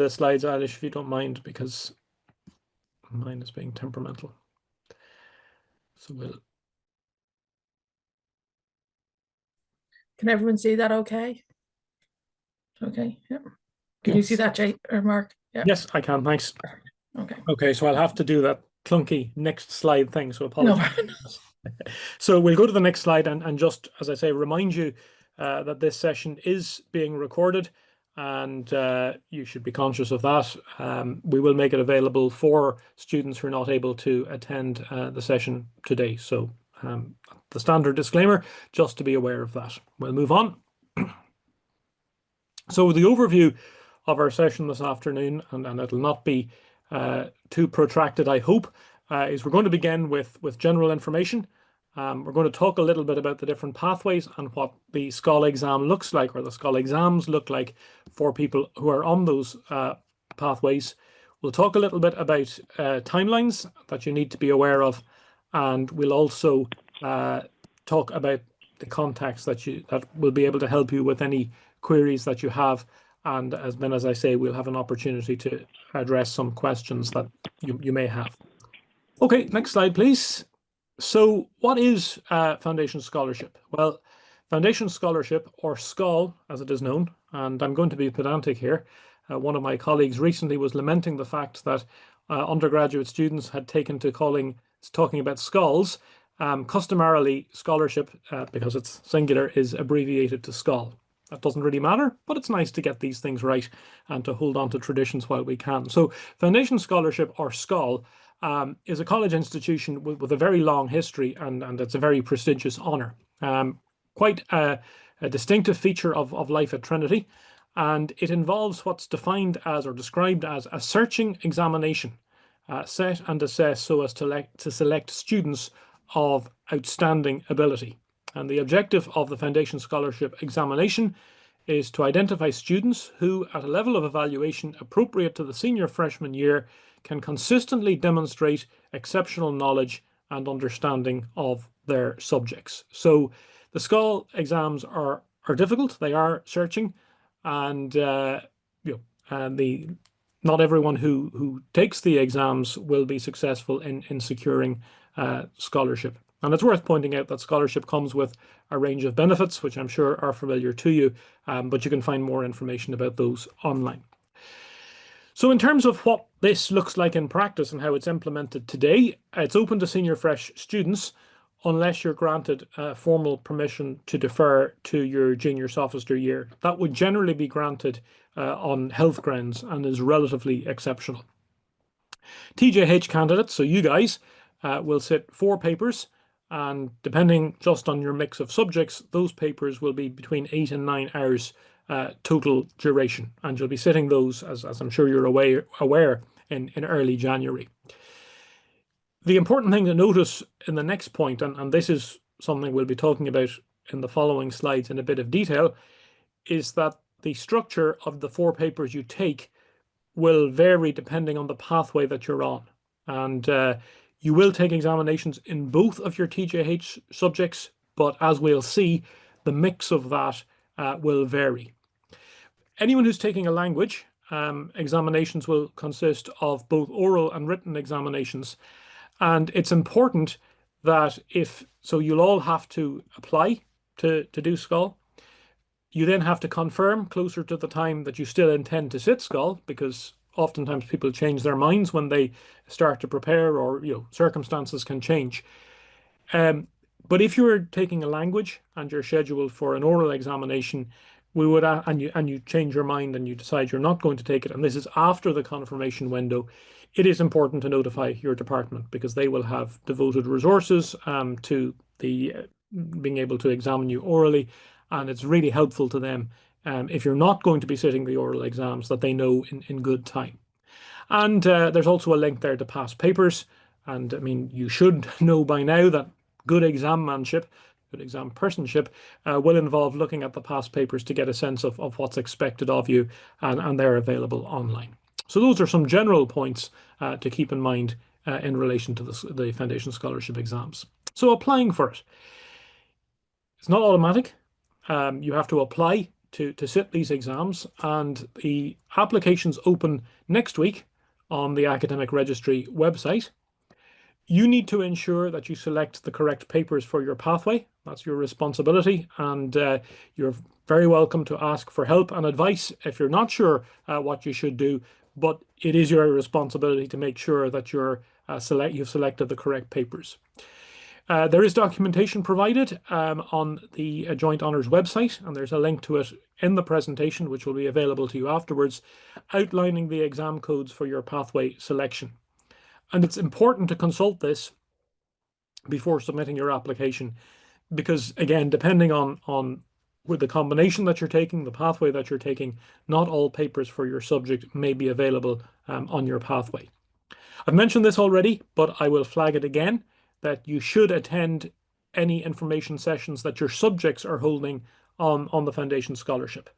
the slides, Eilish, if you don't mind, because mine is being temperamental. So we'll. Can everyone see that okay? Okay, yeah. Can you see that, Jay or Mark? Yeah. Yes, I can, thanks. Okay. Okay, so I'll have to do that clunky next slide thing, so apologies. No. So we'll go to the next slide and just, as I say, remind you that this session is being recorded, and you should be conscious of that. We will make it available for students who are not able to attend the session today. So the standard disclaimer, just to be aware of that. We'll move on. So the overview of our session this afternoon, and it'll not be too protracted, I hope, is we're going to begin with general information. We're going to talk a little bit about the different pathways and what the SCOL exam looks like, or the SCOL exams look like for people who are on those pathways. We'll talk a little bit about timelines that you need to be aware of, and we'll also talk about the contacts that will be able to help you with any queries that you have. And as I say, we'll have an opportunity to address some questions that you may have. Okay, next slide, please. So what is Foundation Scholarship? Well, Foundation Scholarship, or SCOL as it is known, and I'm going to be pedantic here. One of my colleagues recently was lamenting the fact that undergraduate students had taken to talking about SCOLs. Customarily, scholarship, because it's singular, is abbreviated to SCOL. That doesn't really matter, but it's nice to get these things right and to hold on to traditions while we can. So Foundation Scholarship, or SCOL, is a college institution with a very long history, and it's a very prestigious honour. Quite a distinctive feature of life at Trinity, and it involves what's defined as, or described as, a searching examination set and assessed so as to select students of outstanding ability. And the objective of the Foundation Scholarship examination is to identify students who, at a level of evaluation appropriate to the senior freshman year, can consistently demonstrate exceptional knowledge and understanding of their subjects. So the SCOL exams are difficult, they are searching, and not everyone who takes the exams will be successful in securing scholarship. And it's worth pointing out that scholarship comes with a range of benefits, which I'm sure are familiar to you, but you can find more information about those online. So in terms of what this looks like in practice and how it's implemented today, it's open to senior fresh students unless you're granted formal permission to defer to your junior sophomore year. That would generally be granted on health grounds and is relatively exceptional. TJH candidates, so you guys, will sit 4 papers, and depending just on your mix of subjects, those papers will be between 8 and 9 hours total duration, and you'll be sitting those, as I'm sure you're aware, in early January. The important thing to notice in the next point, and this is something we'll be talking about in the following slides in a bit of detail, is that the structure of the 4 papers you take will vary depending on the pathway that you're on. And you will take examinations in both of your TJH subjects, but as we'll see, the mix of that will vary. Anyone who's taking a language, examinations will consist of both oral and written examinations. And it's important that you'll all have to apply to do SCOL. You then have to confirm closer to the time that you still intend to sit SCOL, because oftentimes people change their minds when they start to prepare, or circumstances can change. But if you're taking a language and you're scheduled for an oral examination, we would and you change your mind and you decide you're not going to take it, and this is after the confirmation window, it is important to notify your department, because they will have devoted resources to being able to examine you orally, and it's really helpful to them if you're not going to be sitting the oral exams, that they know in good time. And there's also a link there to past papers, and I mean, you should know by now that good exammanship, good exam personship will involve looking at the past papers to get a sense of what's expected of you, and they're available online. So those are some general points to keep in mind in relation to the Foundation Scholarship exams. So applying for it. It's not automatic. You have to apply to sit these exams, and the applications open next week on the Academic Registry website. You need to ensure that you select the correct papers for your pathway. That's your responsibility, and you're very welcome to ask for help and advice if you're not sure what you should do, but it is your responsibility to make sure that you've selected the correct papers. There is documentation provided on the Joint Honours website, and there's a link to it in the presentation, which will be available to you afterwards, outlining the exam codes for your pathway selection. And it's important to consult this before submitting your application, because again, depending on with the combination that you're taking, the pathway that you're taking, not all papers for your subject may be available on your pathway. I've mentioned this already, but I will flag it again, that you should attend any information sessions that your subjects are holding on the Foundation Scholarship.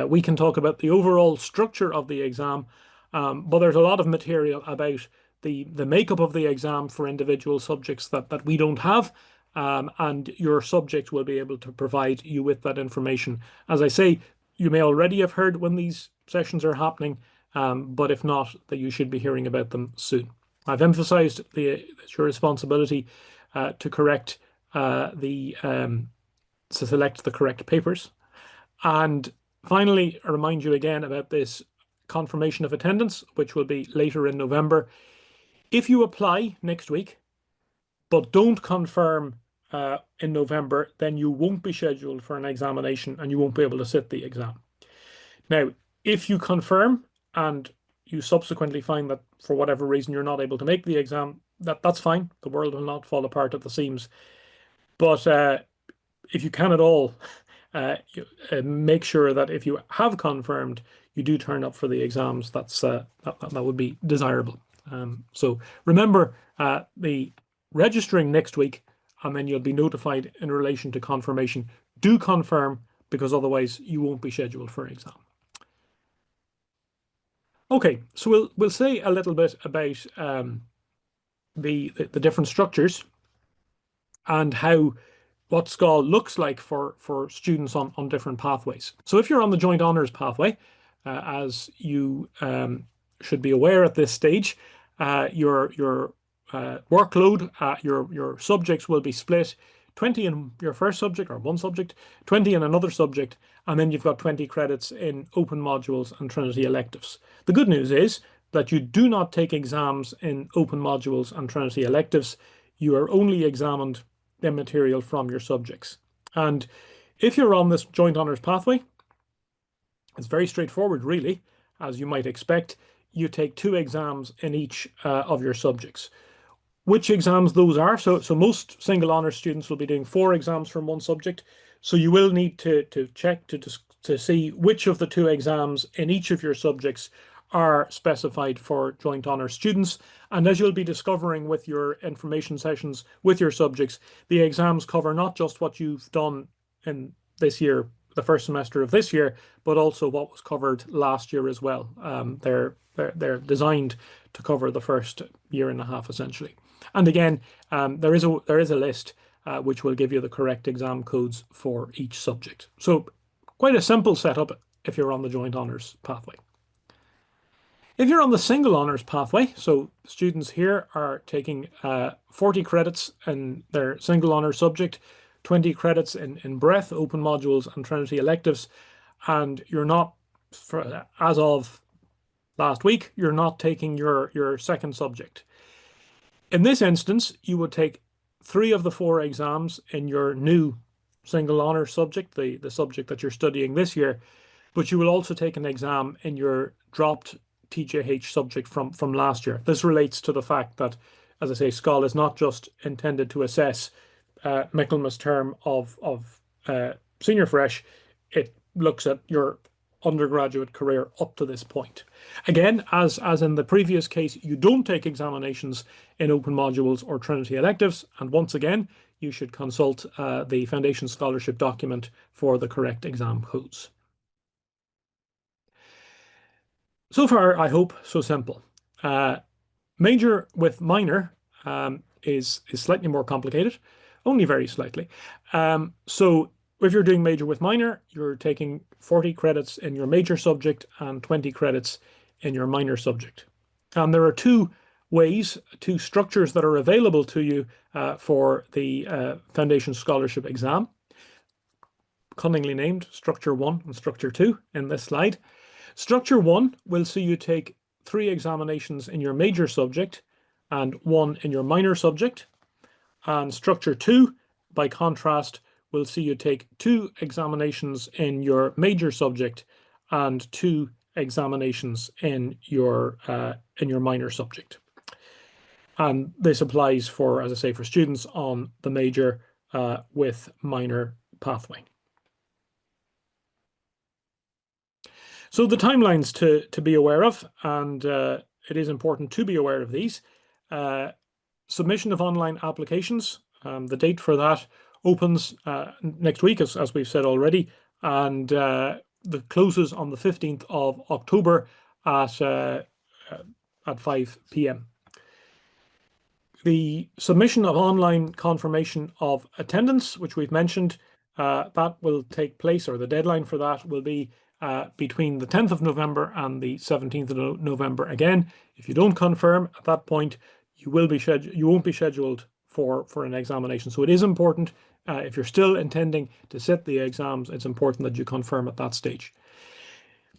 We can talk about the overall structure of the exam, but there's a lot of material about the makeup of the exam for individual subjects that we don't have, and your subject will be able to provide you with that information. As I say, you may already have heard when these sessions are happening, but if not, that you should be hearing about them soon. I've emphasized it's your responsibility to select the correct papers. And finally, I remind you again about this confirmation of attendance, which will be later in November. If you apply next week, but don't confirm in November, then you won't be scheduled for an examination and you won't be able to sit the exam. Now, if you confirm and you subsequently find that for whatever reason you're not able to make the exam, that's fine. The world will not fall apart at the seams. But if you can at all, make sure that if you have confirmed, you do turn up for the exams. That would be desirable. So remember the registering next week, and then you'll be notified in relation to confirmation. Do confirm, because otherwise you won't be scheduled for an exam. Okay, so we'll say a little bit about the different structures and what SCOL looks like for students on different pathways. So if you're on the Joint Honours pathway, as you should be aware at this stage, your workload, your subjects will be split 20 in your first subject or one subject, 20 in another subject, and then you've got 20 credits in open modules and Trinity electives. The good news is that you do not take exams in open modules and Trinity electives. You are only examined the material from your subjects. And if you're on this Joint Honours pathway, it's very straightforward, really. As you might expect, you take 2 exams in each of your subjects. Which exams those are? So most single honours students will be doing 4 exams from one subject. So you will need to check to see which of the 2 exams in each of your subjects are specified for Joint Honours students. And as you'll be discovering with your information sessions with your subjects, the exams cover not just what you've done in this year, the first semester of this year, but also what was covered last year as well. They're designed to cover the first year and a half, essentially. And again, there is a list which will give you the correct exam codes for each subject. So quite a simple setup if you're on the Joint Honours pathway. If you're on the single honours pathway, so students here are taking 40 credits in their single honours subject, 20 credits in breadth, open modules and Trinity electives, and you're not, as of last week, you're not taking your second subject. In this instance, you would take 3 of the 4 exams in your new single honours subject, the subject that you're studying this year, but you will also take an exam in your dropped TJH subject from last year. This relates to the fact that, as I say, SCOL is not just intended to assess Michaelmas term of senior fresh. It looks at your undergraduate career up to this point. Again, as in the previous case, you don't take examinations in open modules or Trinity electives, and once again, you should consult the Foundation Scholarship document for the correct exam codes. So far, I hope, so simple. Major with minor is slightly more complicated, only very slightly. So if you're doing major with minor, you're taking 40 credits in your major subject and 20 credits in your minor subject. And there are two ways, two structures that are available to you for the Foundation Scholarship exam, cunningly named Structure 1 and Structure 2 in this slide. Structure 1 will see you take 3 examinations in your major subject and 1 in your minor subject. And Structure 2, by contrast, will see you take 2 examinations in your major subject and 2 examinations in your minor subject. And this applies for, as I say, for students on the major with minor pathway. So the timelines to be aware of, and it is important to be aware of these. Submission of online applications, the date for that opens next week, as we've said already, and the closes on the 15th of October at 5 p.m. The submission of online confirmation of attendance, which we've mentioned, that will take place, or the deadline for that will be between the 10th of November and the 17th of November. Again, if you don't confirm at that point, you won't be scheduled for an examination. So it is important, if you're still intending to sit the exams, it's important that you confirm at that stage.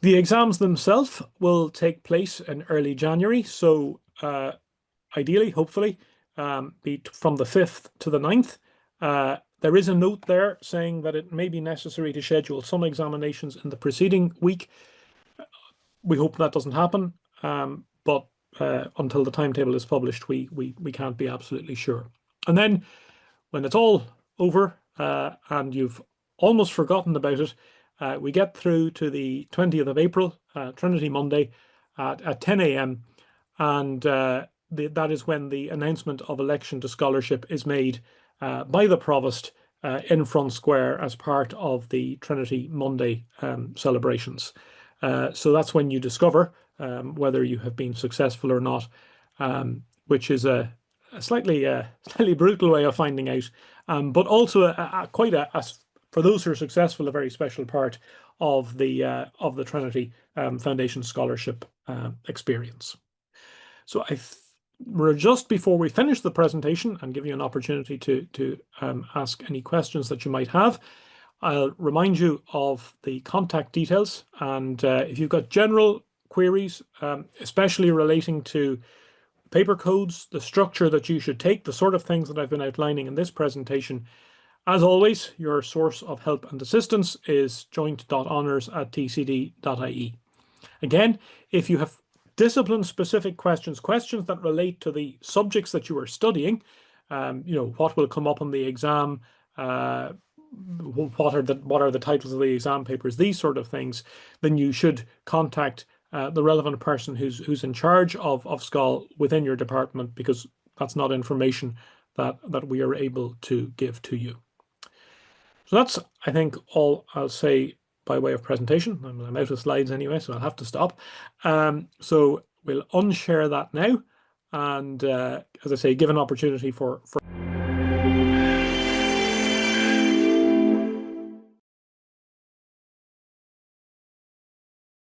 The exams themselves will take place in early January. So ideally, hopefully, be from the 5th to the 9th. There is a note there saying that it may be necessary to schedule some examinations in the preceding week. We hope that doesn't happen, but until the timetable is published, we can't be absolutely sure. And then when it's all over and you've almost forgotten about it, we get through to the 20th of April, Trinity Monday at 10 a.m. and that is when the announcement of election to scholarship is made by the Provost in Front Square as part of the Trinity Monday celebrations. So that's when you discover whether you have been successful or not, which is a slightly brutal way of finding out, but also quite for those who are successful, a very special part of the Trinity Foundation Scholarship experience. So we're just before we finish the presentation and give you an opportunity to ask any questions that you might have. I'll remind you of the contact details, and if you've got general queries, especially relating to paper codes, the structure that you should take, the sort of things that I've been outlining in this presentation, as always, your source of help and assistance is joint.honours@tcd.ie. Again, if you have discipline-specific questions that relate to the subjects that you are studying, what will come up on the exam, what are the titles of the exam papers, these sort of things, then you should contact the relevant person who's in charge of SCOL within your department, because that's not information that we are able to give to you. So that's, I think, all I'll say by way of presentation. I'm out of slides anyway, so I'll have to stop. So we'll unshare that now, and as I say, give an opportunity for